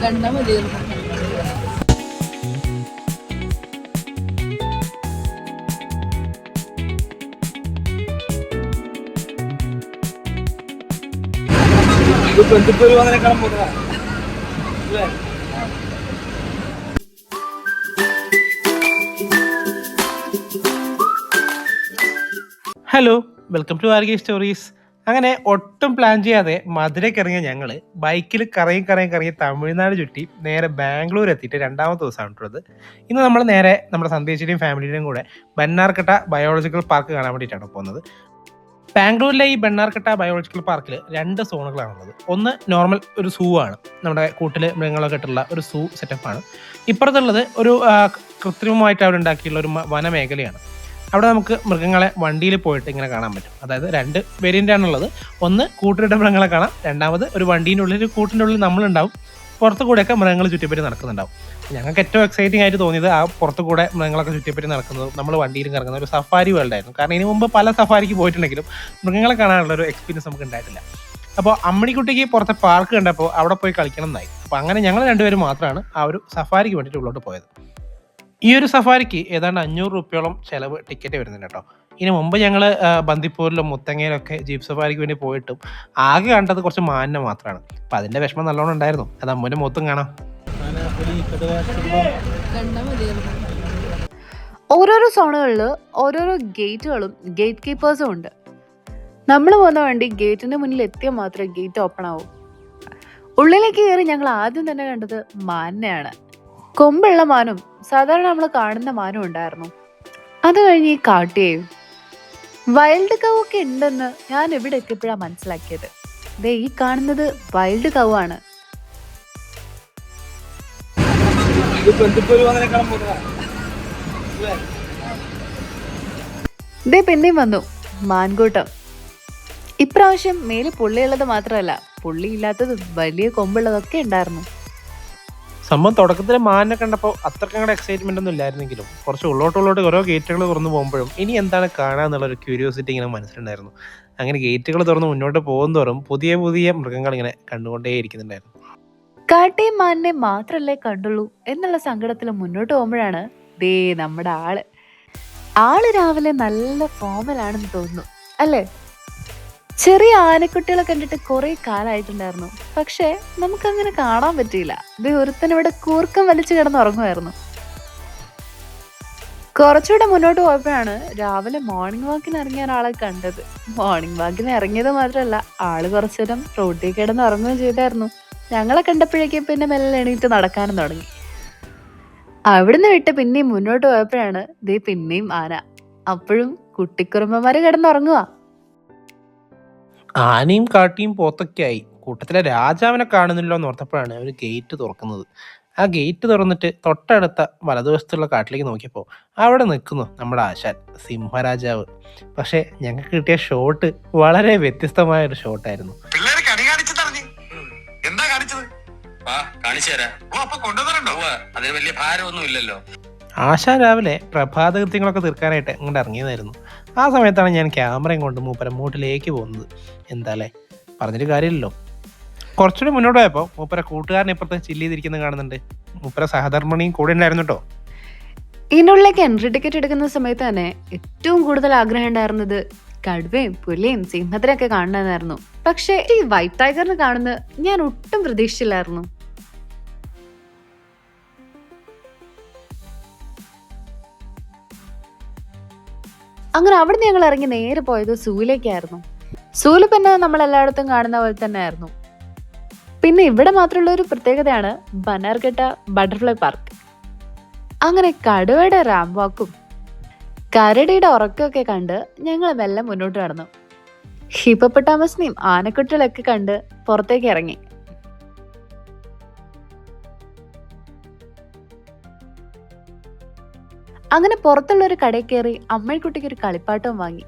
കണ്ടാ മതി. ബന്ധുപ്പൂര് അങ്ങനെ കാണാൻ പോകുന്നതാ. ഹലോ, വെൽക്കം ടു ആർഗി സ്റ്റോറീസ്. അങ്ങനെ ഒട്ടും പ്ലാൻ ചെയ്യാതെ മധുരയ്ക്ക് ഇറങ്ങിയ ഞങ്ങൾ ബൈക്കിൽ കറങ്ങി തമിഴ്നാട് ചുറ്റി നേരെ ബാംഗ്ലൂർ എത്തിയിട്ട് രണ്ടാമത്തെ ദിവസമാണ്. ഇന്ന് നമ്മൾ നേരെ നമ്മുടെ സന്ദേശിയുടെയും ഫാമിലിയുടെയും കൂടെ ബന്നാർക്കട്ട ബയോളജിക്കൽ പാർക്ക് കാണാൻ വേണ്ടിയിട്ടാണ് പോകുന്നത്. ബാംഗ്ലൂരിലെ ഈ ബണ്ണാർക്കട്ട ബയോളജിക്കൽ പാർക്കിൽ 2 സോണുകളാണുള്ളത്. ഒന്ന് നോർമൽ ഒരു സൂ ആണ്, നമ്മുടെ കൂട്ടിൽ മൃഗങ്ങളൊക്കെ ഇട്ടുള്ള ഒരു സൂ സെറ്റപ്പാണ്. ഇപ്പുറത്തുള്ളത് ഒരു കൃത്രിമമായിട്ട് അവിടെ ഉണ്ടാക്കിയുള്ള ഒരു വനമേഖലയാണ്. അവിടെ നമുക്ക് മൃഗങ്ങളെ വണ്ടിയിൽ പോയിട്ട് ഇങ്ങനെ കാണാൻ പറ്റും. അതായത് 2 വേരിയൻ്റ് ആണുള്ളത്. ഒന്ന് കൂട്ടിലിട്ട മൃഗങ്ങളെ കാണാം, രണ്ടാമത് ഒരു വണ്ടീൻ്റെ ഉള്ളിൽ കൂട്ടിൻ്റെ ഉള്ളിൽ നമ്മളുണ്ടാവും, പുറത്തു കൂടെയൊക്കെ മൃഗങ്ങൾ ചുറ്റിപ്പറ്റി നടക്കുന്നുണ്ടാവും. ഞങ്ങൾക്ക് ഏറ്റവും എക്സൈറ്റിംഗ് ആയിട്ട് തോന്നിയത് ആ പുറത്തു കൂടെ മൃഗങ്ങളൊക്കെ ചുറ്റിപ്പറ്റി നടക്കുന്നത്, നമ്മൾ വണ്ടിയിൽ കറങ്ങുന്ന ഒരു സഫാരി വേൾഡ് ആയിരുന്നു. കാരണം ഇതിനു മുമ്പ് പല സഫാരിക്ക് പോയിട്ടുണ്ടെങ്കിലും മൃഗങ്ങളെ കാണാനുള്ള ഒരു എക്സ്പീരിയൻസ് നമുക്ക് ഉണ്ടായിട്ടില്ല. അപ്പോൾ അമ്മണിക്കുട്ടിക്ക് പുറത്തെ പാർക്ക് കണ്ടപ്പോൾ അവിടെ പോയി കളിക്കണം എന്നായി. അപ്പോൾ അങ്ങനെ ഞങ്ങൾ 2 പേരും മാത്രമാണ് ആ ഒരു സഫാരിക്ക് വേണ്ടിയിട്ട് ഉള്ളോട്ട് പോയത്. ഈ ഒരു സഫാരിക്ക് ഏതാണ്ട് 500 രൂപയോളം ചിലവ് ടിക്കറ്റ് വരുന്നുണ്ട് കേട്ടോ. ഇതിന് മുമ്പ് ഞങ്ങൾ ബന്ദിപ്പൂരിലും മുത്തങ്ങയിലൊക്കെ ജീപ്പ് സഫാരിക്ക് വേണ്ടി പോയിട്ടും ആകെ കണ്ടത് കുറച്ച് മാനിനെ മാത്രമാണ്. അപ്പം അതിൻ്റെ വിഷമം നല്ലോണം ഉണ്ടായിരുന്നു. അത് അമ്മൂൻ്റെ മുഖത്തും കാണാം. ഓരോരോ സോണുകളിൽ ഓരോരോ ഗേറ്റുകളും ഗേറ്റ് കീപ്പേഴ്സും ഉണ്ട്. നമ്മൾ പോകുന്ന വണ്ടി ഗേറ്റിന്റെ മുന്നിൽ എത്തിയാൽ മാത്രമേ ഗേറ്റ് ഓപ്പൺ ആവൂ. ഉള്ളിലേക്ക് കയറി ഞങ്ങൾ ആദ്യം തന്നെ കണ്ടത് മാനിനെയാണ്. കൊമ്പുള്ള മാനും സാധാരണ നമ്മൾ കാണുന്ന മാനും ഉണ്ടായിരുന്നു. അത് കഴിഞ്ഞ് ഈ കാട്ടിയെയും വൈൽഡ് കൗ ഒക്കെ ഉണ്ടെന്ന് ഞാൻ ഇവിടെ എത്തിയപ്പോഴാണ് മനസ്സിലാക്കിയത്. ദേ ഈ കാണുന്നത് വൈൽഡ് കൗ ആണ്. ദേ പിന്നെയും വന്നു മാൻകൂട്ടം. ഇപ്രാവശ്യം മേല് പുള്ളിയുള്ളത് മാത്രമല്ല, പുള്ളിയില്ലാത്തതും വലിയ കൊമ്പുള്ളതൊക്കെ ഉണ്ടായിരുന്നു. സംഭവം തുടക്കത്തിൽ മാനിനെ കണ്ടപ്പോൾ അത്രയ്ക്ക് അങ്ങോട്ട് എക്സൈറ്റ്മെന്റ് ഒന്നും ഇല്ലായിരുന്നെങ്കിലും കുറച്ച് ഉള്ളോട്ട് ഓരോ ഗേറ്റുകൾ തുറന്നു പോകുമ്പോഴും ഇനി എന്താണ് കാണാന്നുള്ളൊരു ക്യൂരിയോസിറ്റി ഇങ്ങനെ മനസ്സിലുണ്ടായിരുന്നു. അങ്ങനെ ഗേറ്റുകൾ തുറന്ന് മുന്നോട്ട് പോകുന്നതോറും പുതിയ പുതിയ മൃഗങ്ങൾ ഇങ്ങനെ കണ്ടുകൊണ്ടേ ഇരിക്കുന്നുണ്ടായിരുന്നു. കാട്ടയും മാനിനെ മാത്രല്ലേ കണ്ടുള്ളൂ എന്നുള്ള സങ്കടത്തിൽ മുന്നോട്ട് പോകുമ്പോഴാണ് ദേ നമ്മുടെ ആള് രാവിലെ നല്ല ഫോമലാണെന്ന് തോന്നുന്നു അല്ലേ? ചെറിയ ആനക്കുട്ടികളെ കണ്ടിട്ട് കുറെ കാലമായിട്ടുണ്ടായിരുന്നു, പക്ഷെ നമുക്കങ്ങനെ കാണാൻ പറ്റിയില്ല. ഇത് ഒരുത്തനിവിടെ കൂർക്കം വലിച്ചു കിടന്നുറങ്ങുമായിരുന്നു. കുറച്ചുകൂടെ മുന്നോട്ട് പോയപ്പോഴാണ് രാവിലെ മോർണിംഗ് വാക്കിന് ഇറങ്ങിയ ഒരാളെ കണ്ടത്. മോർണിംഗ് വാക്കിന് ഇറങ്ങിയത് മാത്രമല്ല, ആള് കുറച്ചേരം റോഡിൽ കിടന്ന് ഉറങ്ങുകയും ചെയ്തായിരുന്നു. ഞങ്ങളെ കണ്ടപ്പോഴേക്കും പിന്നെ മെല്ലെ എണീറ്റ് നടക്കാനും തുടങ്ങി. അവിടുന്ന് വിട്ട് പിന്നെയും മുന്നോട്ട് പോയപ്പോഴാണ് ദേ പിന്നെയും ആന. അപ്പോഴും കുട്ടിക്കുറുമ്പന്മാര് കിടന്നുറങ്ങുക. ആനയും കാട്ടിയും പോത്തൊക്കെയായി കൂട്ടത്തിലെ രാജാവിനെ കാണുന്നില്ലോ എന്ന് ഓർത്തപ്പോഴാണ് ഒരു ഗേറ്റ് തുറക്കുന്നത്. ആ ഗേറ്റ് തുറന്നിട്ട് തൊട്ടടുത്ത വലതുവശത്തുള്ള കാട്ടിലേക്ക് നോക്കിയപ്പോൾ അവിടെ നിൽക്കുന്നു നമ്മുടെ ആശാൻ സിംഹരാജാവ്. പക്ഷെ ഞങ്ങൾക്ക് കിട്ടിയ ഷോട്ട് വളരെ വ്യത്യസ്തമായ ഒരു ഷോട്ടായിരുന്നു. ആശാൻ രാവിലെ പ്രഭാത കൃത്യങ്ങളൊക്കെ തീർക്കാനായിട്ട് അങ്ങോട്ട് ഇറങ്ങിയതായിരുന്നു. ആ സമയത്താണ് ഞാൻ ക്യാമറയും കൊണ്ട് മൂപ്പരമ്മൂട്ടിലേക്ക് പോകുന്നത്. എന്താല്ലേ, പറഞ്ഞിട്ട് കാര്യമില്ലല്ലോ. കുറച്ചുകൂടി മുന്നോട്ട് പോയപ്പോൾ മൂപ്പര കൂട്ടുകാരൻ ഇപ്പുറത്ത് ചില്ല് ചെയ്തിരിക്കുന്നത് കാണുന്നുണ്ട്. മൂപ്പര സഹധർമ്മിണിയും കൂടെ ഉണ്ടായിരുന്നു കേട്ടോ. ഇതിനുള്ളിലേക്ക് എൻട്രി ടിക്കറ്റ് എടുക്കുന്ന സമയത്ത് തന്നെ ഏറ്റവും കൂടുതൽ ആഗ്രഹം ഉണ്ടായിരുന്നത് കടുവയും പുലിയും സിംഹത്തിനൊക്കെ കാണണമെന്നായിരുന്നു. പക്ഷെ ഈ വൈറ്റ് ടൈഗറിന് കാണുന്നത് ഞാൻ ഒട്ടും പ്രതീക്ഷിച്ചില്ലായിരുന്നു. അങ്ങനെ അവിടുന്ന് ഞങ്ങൾ ഇറങ്ങി നേരെ പോയത് സൂയിലേക്കായിരുന്നു. സൂല് പിന്നെ നമ്മൾ എല്ലായിടത്തും കാണുന്ന പോലെ തന്നെ ആയിരുന്നു. പിന്നെ ഇവിടെ മാത്രമുള്ള ഒരു പ്രത്യേകതയാണ് ബന്നാർഘട്ട ബട്ടർഫ്ലൈ പാർക്ക്. അങ്ങനെ കടുവയുടെ റാമ്പ് വാക്കും കരടിയുടെ ഉറക്കമൊക്കെ കണ്ട് ഞങ്ങൾ മെല്ലെ മുന്നോട്ട് നടന്നു. ഹിപ്പോപ്പൊട്ടാമസിനെയും ആനക്കുട്ടികളൊക്കെ കണ്ട് പുറത്തേക്ക് ഇറങ്ങി. അങ്ങനെ പുറത്തുള്ള ഒരു കടയിൽ കയറി അമ്മയ്ക്കുട്ടിക്ക് ഒരു കളിപ്പാട്ടവും വാങ്ങി.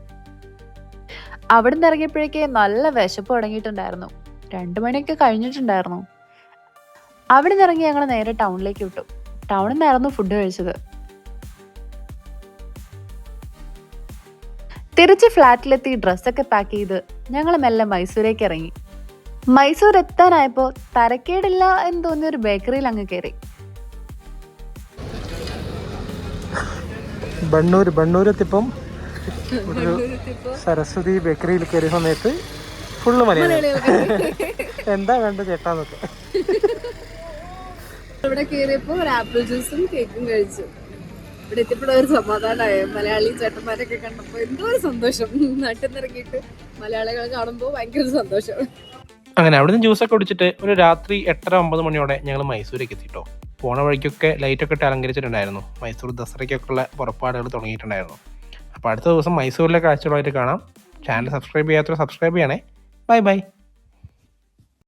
അവിടുന്ന് ഇറങ്ങിയപ്പോഴേക്ക് നല്ല വിശപ്പ് തുടങ്ങിയിട്ടുണ്ടായിരുന്നു. 2 മണിയൊക്കെ കഴിഞ്ഞിട്ടുണ്ടായിരുന്നു. അവിടെ നിന്ന് ഇറങ്ങി ഞങ്ങൾ നേരെ ടൗണിലേക്ക് വിട്ടു. ടൗണിൽ നിന്നായിരുന്നു ഫുഡ് കഴിച്ചത്. തിരിച്ച് ഫ്ലാറ്റിലെത്തി ഡ്രസ്സൊക്കെ പാക്ക് ചെയ്ത് ഞങ്ങൾ മെല്ലെ മൈസൂരേക്ക് ഇറങ്ങി. മൈസൂർ എത്താനായപ്പോൾ തരക്കേടില്ല എന്ന് തോന്നിയ ഒരു ബേക്കറിയിൽ അങ്ങ് കയറി. ബണ്ണൂരെത്തിപ്പം ഒരു സരസ്വതി ബേക്കറിയിൽ കയറിയ സമയത്ത് ഫുള്ള് മലയാളം. എന്താ വേണ്ട ചേട്ടാന്നൊക്കെ. ഇവിടെ കയറിയപ്പോൾ ഒരു ആപ്പിൾ ജ്യൂസും കേക്കും കഴിച്ചു. ഇവിടെ എത്തിയപ്പോഴും ഒരു സമാധാനമായ മലയാളി ചേട്ടന്മാരൊക്കെ കണ്ടപ്പോൾ എന്തോ ഒരു സന്തോഷം. നാട്ടിൽ നിന്ന് ഇറങ്ങിയിട്ട് മലയാളികളെ കാണുമ്പോൾ ഭയങ്കര സന്തോഷം. അങ്ങനെ അവിടുന്ന് ജ്യൂസൊക്കെ കുടിച്ചിട്ട് ഒരു രാത്രി 8:30-9 മണിയോടെ ഞങ്ങൾ മൈസൂരേക്ക് എത്തിട്ടോ. പോണ വഴിക്കൊക്കെ ലൈറ്റൊക്കെ ഇട്ട് അലങ്കരിച്ചിട്ടുണ്ടായിരുന്നു. മൈസൂർ ദസറയ്ക്കൊക്കെയുള്ള പുറപ്പാടുകൾ തുടങ്ങിയിട്ടുണ്ടായിരുന്നു. അപ്പോൾ അടുത്ത ദിവസം മൈസൂരിലെ കാഴ്ചകളായിട്ട് കാണാം. ചാനൽ സബ്സ്ക്രൈബ് ചെയ്യാത്തവർ സബ്സ്ക്രൈബ് ചെയ്യണേ. Bye bye.